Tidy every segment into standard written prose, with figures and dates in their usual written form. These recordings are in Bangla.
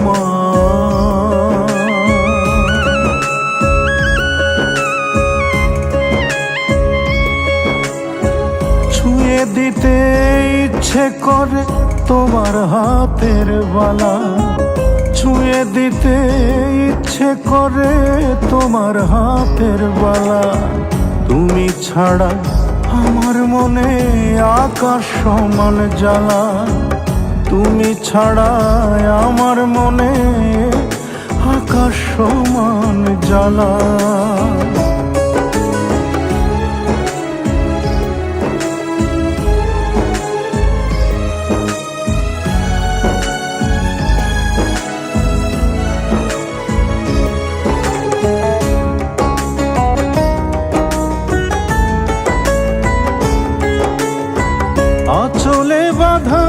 মা। ছুঁয়ে দিতে ইচ্ছে করে তোমার হাতের বালা, ছুঁয়ে দিতে ইচ্ছে করে তোমার হাতের বালা। তুমি ছাড়া আমার মনে আকাশ সমান জ্বালা, তুমি ছাড়া আমার মনে আকাশ সমান জ্বালা। আঁচলে বাঁধা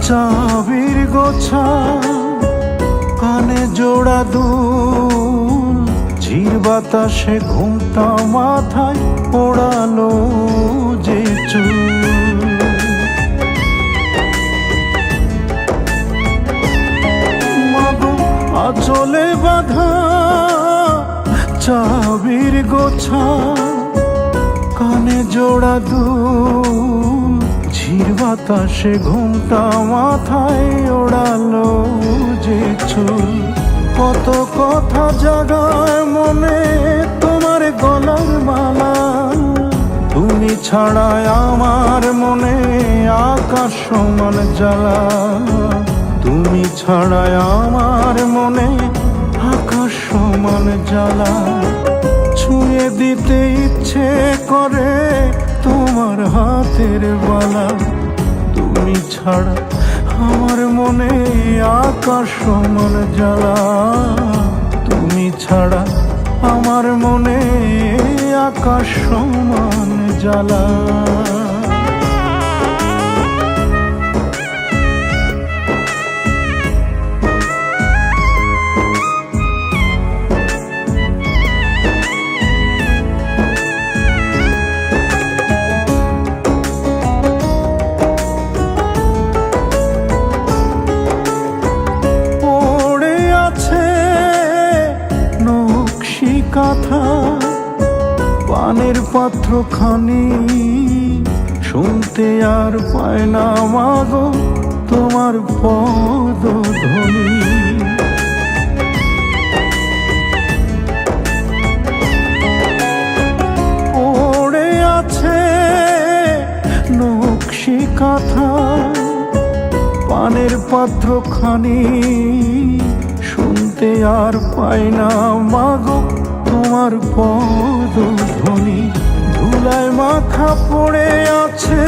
চাবির গোছা, কানে জোড়া দুল, ঝির বাতাসে ঘুমটা মাথায় ওড়ালো যে চুল। মাগো আঁচলে বাঁধা চাবির গোছা, কানে জোড়া দুল, ঝির বাতাসে ঘুমটা মাথায় ওড়ালো যে চুল। কত কথা জাগায় মনে তোমার গলার মালা, তুমি ছাড়া আমার মনে আকাশ সমান জ্বালা, তুমি ছাড়া আমার মনে আকাশ সমান জ্বালা। ছুঁয়ে দিতে ইচ্ছে করে তোমার হাতের বালা, তুমি ছাড়া আমার মনে আকাশ সমান জ্বালা, তুমি ছাড়া আমার মনে আকাশ সমান জ্বালা। কথা পানের পাত্র খানি শুনতে আর পায় না মাগো তোমার পদধ্বনি। পড়ে আছে নকশি কাঁথা পানের পাত্র খানি শুনতে আর পায় না মাগো তোমার পদধ্বনি। ধুলায় মাখা পড়ে আছে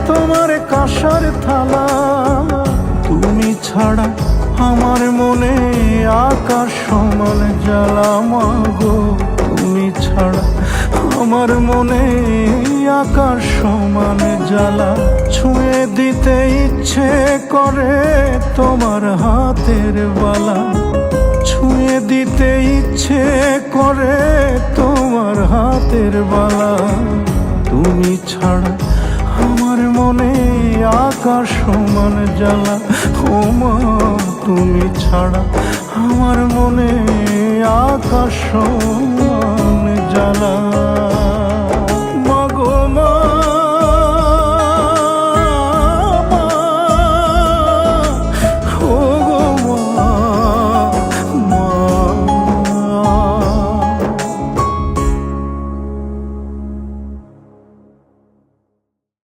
তোমার কাঁসার থালা, তুমি ছাড়া আমার মনে আকাশ সমান জ্বালা মাগো, তুমি ছাড়া আমার মনে আকাশ সমান জ্বালা। ছুঁয়ে দিতে ইচ্ছে করে তোমার হাতের বালা, ছুঁয়ে দিতে ইচ্ছে করে তোমার হাতের বালা, তুমি ছাড়া আমার মনে আকাশ সমান জ্বালা। ও মা তুমি ছাড়া আমার মনে আকাশ সমান জ্বালা।